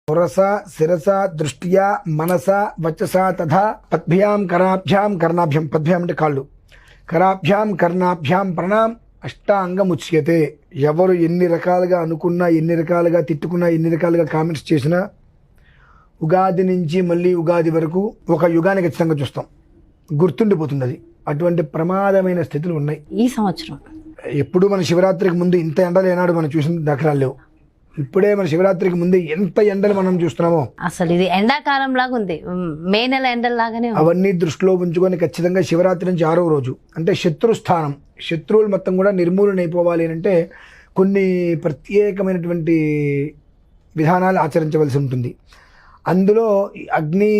పురసా శిరసా దృష్ట్యా మనసా వచసా తథా పద్భ్యాం కరాభ్యాం కర్ణాభ్యాం, పద్భ్యాం అంటే కాళ్ళు, కరాభ్యాం కర్ణాభ్యాం ప్రణాం అష్టాంగముచ్యతే. ఎవరు ఎన్ని రకాలుగా అనుకున్నా, ఎన్ని రకాలుగా తిట్టుకున్నా, ఎన్ని రకాలుగా కామెంట్స్ చేసినా ఉగాది నుంచి మళ్ళీ ఉగాది వరకు ఒక యుగాన్ని ఖచ్చితంగా చూస్తాం, గుర్తుండిపోతుంది అది. అటువంటి ప్రమాదమైన స్థితులు ఉన్నాయి ఈ సంవత్సరం. ఎప్పుడు మన శివరాత్రికి ముందు ఇంత ఎండలు ఏనాడు మనం చూసిన దాఖలాలు లేవు. ఇప్పుడే మన శివరాత్రికి ముందు ఎంత ఎండలు మనం చూస్తున్నామో, అసలు ఇది ఎండాకాలం లాగా ఉంది, మే నెల ఎండల్లాగానే. అవన్నీ దృష్టిలో ఉంచుకొని ఖచ్చితంగా శివరాత్రి నుంచి 6వ రోజు అంటే శత్రుస్థానం, శత్రువులు మొత్తం కూడా నిర్మూలన అయిపోవాలి అంటే కొన్ని ప్రత్యేకమైనటువంటి విధానాలు ఆచరించవలసి ఉంటుంది. అందులో అగ్ని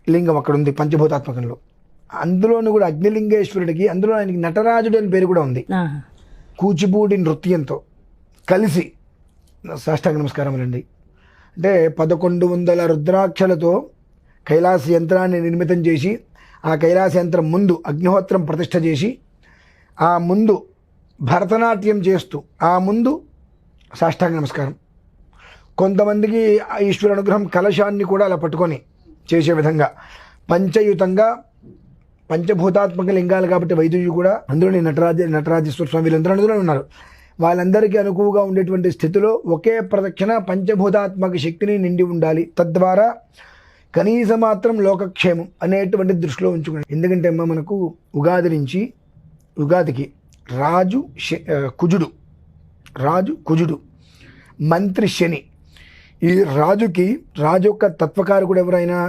లింగం అక్కడ ఉంది పంచభూతాత్మకంలో. అందులోనూ కూడా అగ్నిలింగేశ్వరుడికి, అందులో ఆయనకి నటరాజుడు అని పేరు కూడా ఉంది. కూచిపూడి నృత్యంతో కలిసి సాష్టాంగ నమస్కారం అండి. అంటే 1100 రుద్రాక్షలతో కైలాస యంత్రాన్ని నిర్మితం చేసి, ఆ కైలాస యంత్రం ముందు అగ్నిహోత్రం ప్రతిష్ఠ చేసి, ఆ ముందు భరతనాట్యం చేస్తూ, ఆ ముందు సాష్టాంగ నమస్కారం. కొంతమందికి ఈశ్వర అనుగ్రహం కలశాన్ని కూడా అలా పట్టుకొని చేసే విధంగా పంచయుతంగా, పంచభూతాత్మక లింగాలు కాబట్టి వైద్యులు కూడా అందులోని నటరాజేశ్వర స్వామి వీళ్ళందరూ అందులో ఉన్నారు. వాళ్ళందరికీ అనుకువగా ఉండేటువంటి స్థితిలో ఒకే ప్రదక్షిణ పంచభూతాత్మక శక్తిని నిండి ఉండాలి. తద్వారా కనీసం మాత్రం లోకక్షేమం అనేటువంటి దృష్టిలో ఉంచుకున్నాం. ఎందుకంటే అమ్మ మనకు ఉగాది నుంచి ఉగాదికి రాజు కుజుడు మంత్రి శని. ఈ రాజు యొక్క తత్వకారకుడు ఎవరైనా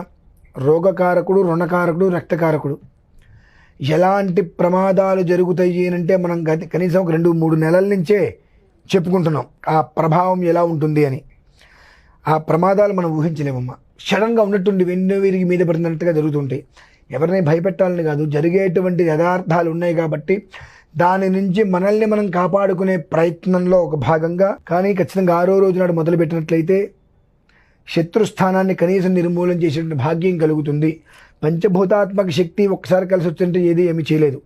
రోగకారకుడు, రుణకారకుడు, రక్తకారకుడు. ఎలాంటి ప్రమాదాలు జరుగుతాయి అంటే మనం కనీసం ఒక 2-3 నెలల నుంచే చెప్పుకుంటున్నాం ఆ ప్రభావం ఎలా ఉంటుంది అని. ఆ ప్రమాదాలు మనం ఊహించలేమమ్మా. సడన్గా ఉన్నట్టుండి వెన్ను విరిగి మీద పడినట్టుగా జరుగుతుంటాయి. ఎవరిని భయపెట్టాలని కాదు, జరిగేటువంటి యథార్థాలు ఉన్నాయి కాబట్టి దాని నుంచి మనల్ని మనం కాపాడుకునే ప్రయత్నంలో ఒక భాగంగా. కానీ ఖచ్చితంగా 6వ రోజు నాడు మొదలుపెట్టినట్లయితే శత్రుస్థానాన్ని కనీసం నిర్మూలన చేసేటువంటి భాగ్యం కలుగుతుంది. పంచభూతాత్మక శక్తి ఒక్కసారి కలిసి వచ్చింటే ఏమీ చేయలేదు.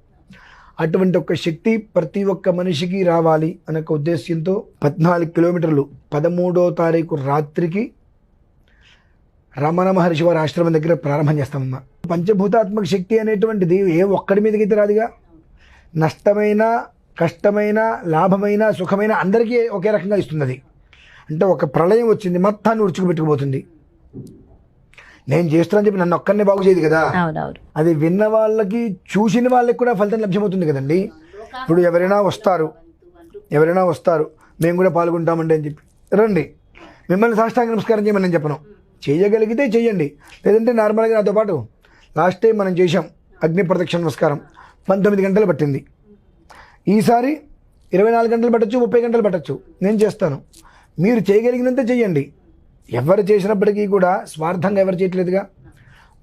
అటువంటి ఒక శక్తి ప్రతి ఒక్క మనిషికి రావాలి అనే ఉద్దేశ్యంతో 14 కిలోమీటర్లు 13వ తారీఖు రాత్రికి రమణ మహర్షి వారి ఆశ్రమం దగ్గర ప్రారంభం చేస్తామమ్మా. పంచభూతాత్మక శక్తి అనేటువంటిది ఏ ఒక్కడి మీదకైతే రాదుగా. నష్టమైన, కష్టమైన, లాభమైన, సుఖమైన అందరికీ ఒకే రకంగా ఇస్తుంది అది. అంటే ఒక ప్రళయం వచ్చింది, మొత్తాన్ని ఉడుచుకుపెట్టుకుపోతుంది. నేను చేస్తానని చెప్పి నన్ను ఒక్కరిని బాగు చేయదు కదా. అది విన్న వాళ్ళకి, చూసిన వాళ్ళకి కూడా ఫలితం లభ్యమవుతుంది కదండి. ఇప్పుడు ఎవరైనా వస్తారు మేము కూడా పాల్గొంటామండి అని చెప్పి రండి, మిమ్మల్ని సాష్టాంగ నమస్కారం చేయమని నేను చెప్పను. చేయగలిగితే చెయ్యండి, లేదంటే నార్మల్గా నాతో పాటు లాస్ట్ టైం మనం చేసాం అగ్ని ప్రదక్షిణ నమస్కారం, 19 గంటలు పట్టింది. ఈసారి 24 గంటలు పట్టచ్చు, 30 గంటలు పట్టచ్చు. నేను చేస్తాను, మీరు చేయగలిగినంత చెయ్యండి. ఎవరు చేసినప్పటికీ కూడా స్వార్థంగా ఎవరు చేయట్లేదుగా.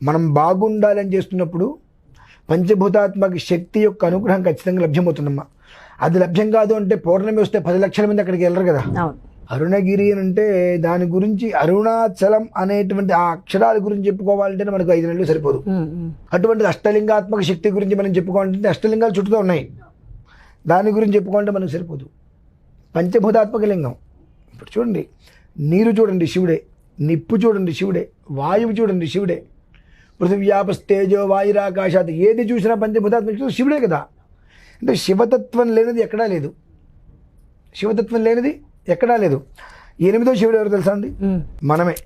మనం బాగుండాలని చేస్తున్నప్పుడు పంచభూతాత్మక శక్తి యొక్క అనుగ్రహం ఖచ్చితంగా లభ్యమవుతుందమ్మా. అది లభ్యం కాదు అంటే పౌర్ణమి వస్తే 10 లక్షల మంది అక్కడికి వెళ్ళరు కదా. అరుణగిరి అని అంటే దాని గురించి, అరుణాచలం అనేటువంటి ఆ అక్షరాల గురించి చెప్పుకోవాలంటే మనకు 5 నెలలు సరిపోదు. అటువంటి అష్టలింగాత్మక శక్తి గురించి మనం చెప్పుకోవాలంటే అష్టలింగాలు చుట్టూతో ఉన్నాయి, దాని గురించి చెప్పుకోవాలంటే మనకు సరిపోదు. పంచభూతాత్మక లింగం ఇప్పుడు చూడండి, నీరు చూడండి శివుడే, నిప్పు చూడండి శివుడే, వాయువు చూడండి శివుడే, పృథివ్యాపస్తేజో వాయురాకాశాత్ ఏది చూసినా పంచభూతాత్మక శివుడే కదా. అంటే శివతత్వం లేనిది ఎక్కడా లేదు, శివతత్వం లేనిది ఎక్కడా లేదు. 8వ శివుడు ఎవరు తెలుసా అండి? మనమే.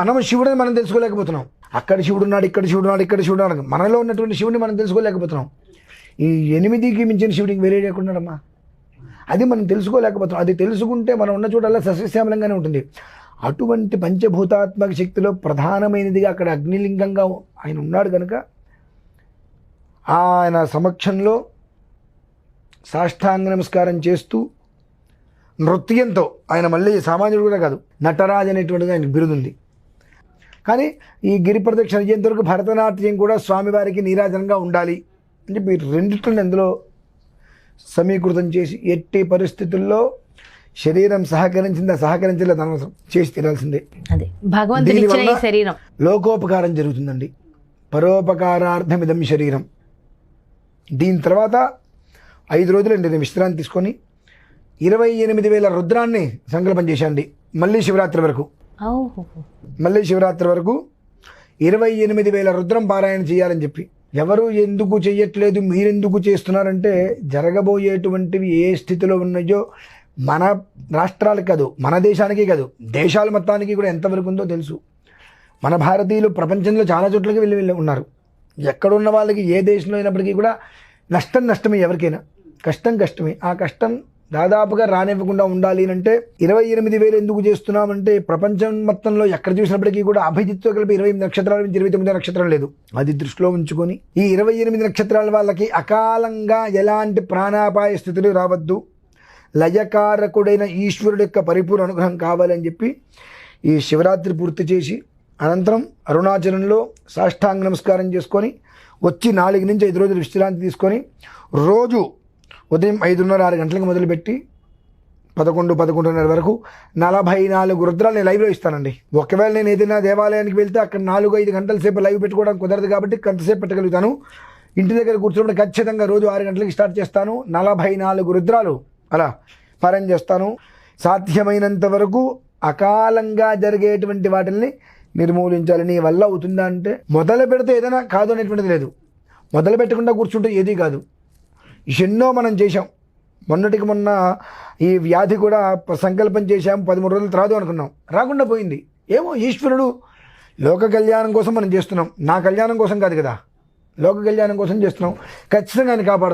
మనం శివుడిని మనం తెలుసుకోలేకపోతున్నాం. అక్కడ శివుడు ఉన్నాడు, ఇక్కడ శివుడు ఉన్నాడు, ఇక్కడ శివుడు ఉన్నాడు. మనలో ఉన్నటువంటి శివుడిని మనం తెలుసుకోలేకపోతున్నాం. ఈ 8కి మించిన శివుడికి వేరే లేకున్నాడమ్మా. అది మనం తెలుసుకోలేకపోతున్నాం. అది తెలుసుకుంటే మనం ఉన్న చోటల్లా సస్యశ్యామలంగానే ఉంటుంది. అటువంటి పంచభూతాత్మక శక్తిలో ప్రధానమైనదిగా అక్కడ అగ్నిలింగంగా ఆయన ఉన్నాడు కనుక ఆయన సమక్షంలో సాష్టాంగ నమస్కారం చేస్తూ నృత్యంతో, ఆయన మళ్ళీ సామాన్యుడు కూడా కాదు, నటరాజ్ అనేటువంటిది ఆయనకు బిరుదుంది. కానీ ఈ గిరి ప్రదక్షిణ అయ్యేంతవరకు భరతనాట్యం కూడా స్వామివారికి నీరాజనంగా ఉండాలి అని చెప్పి రెండిట్లని అందులో సమీకృతం చేసి ఎట్టి పరిస్థితుల్లో శరీరం సహకరించలేదు అనవసరం, చేసి తీరాల్సిందే. లోకోపకారం జరుగుతుందండి. పరోపకారార్థమిదం శరీరం. దీని తర్వాత 5 రోజులండి విశ్రాంతి తీసుకొని 28,000 రుద్రాన్ని సంకల్పం చేశాండి మళ్ళీ శివరాత్రి వరకు. ఓహో. మళ్ళీ శివరాత్రి వరకు 28,000 రుద్రం పారాయణ చేయాలని చెప్పి. ఎవరు ఎందుకు చెయ్యట్లేదు, మీరెందుకు చేస్తున్నారంటే జరగబోయేటువంటివి ఏ స్థితిలో ఉన్నాయో మన రాష్ట్రాలకు కాదు, మన దేశానికి కాదు, దేశాల మొత్తానికి కూడా ఎంతవరకు ఉందో తెలుసు. మన భారతీయులు ప్రపంచంలో చాలా చోట్లకి వెళ్ళి ఉన్నారు. ఎక్కడున్న వాళ్ళకి ఏ దేశంలో అయినప్పటికీ కూడా నష్టమే, ఎవరికైనా కష్టమే. ఆ కష్టం దాదాపుగా రానివ్వకుండా ఉండాలి అంటే 28,000 ఎందుకు చేస్తున్నామంటే ప్రపంచం మొత్తంలో ఎక్కడ చూసినప్పటికీ కూడా అభిజిత్తో కలిపి 28 నక్షత్రాల నుంచి 29 నక్షత్రం లేదు. అది దృష్టిలో ఉంచుకొని ఈ 28 నక్షత్రాల వాళ్ళకి అకాలంగా ఎలాంటి ప్రాణాపాయ స్థితులు రావద్దు, లయకారకుడైన ఈశ్వరుడు యొక్క పరిపూర్ణ అనుగ్రహం కావాలని చెప్పి ఈ శివరాత్రి పూర్తి చేసి అనంతరం అరుణాచలంలో సాష్టాంగ నమస్కారం చేసుకొని వచ్చి 4 నుంచి 5 రోజులు విశ్రాంతి తీసుకొని రోజు ఉదయం 5:30-6 గంటలకు మొదలుపెట్టి 11-11:30 వరకు 44 రుద్రాలు నేను లైవ్లో ఇస్తానండి. ఒకవేళ నేను ఏదైనా దేవాలయానికి వెళ్తే అక్కడ 4-5 గంటల సేపు లైవ్ పెట్టుకోవడానికి కుదరదు కాబట్టి కొంతసేపు పెట్టగలుగుతాను. ఇంటి దగ్గర కూర్చున్నప్పుడు ఖచ్చితంగా రోజు 6 గంటలకి స్టార్ట్ చేస్తాను. 44 రుద్రాలు అలా పారాయణ చేస్తాను. సాధ్యమైనంత వరకు అకాలంగా జరిగేటువంటి వాటిని నిర్మూలించాలి. నీ వల్ల అవుతుందా అంటే మొదలు పెడితే ఏదైనా కాదు అనేటువంటిది లేదు. మొదలు పెట్టకుండా కూర్చుంటే ఏది కాదు. ఎన్నో మనం చేశాం. మొన్నటికి మొన్న ఈ వ్యాధి కూడా సంకల్పం చేశాం, 13 రోజులు రాదు అనుకున్నాం, రాకుండా పోయింది. ఏమో ఈశ్వరుడు లోక కళ్యాణం కోసం మనం చేస్తున్నాం, నా కళ్యాణం కోసం కాదు కదా, లోక కళ్యాణం కోసం చేస్తున్నాం. ఖచ్చితంగా ఆయన కాపాడతాం.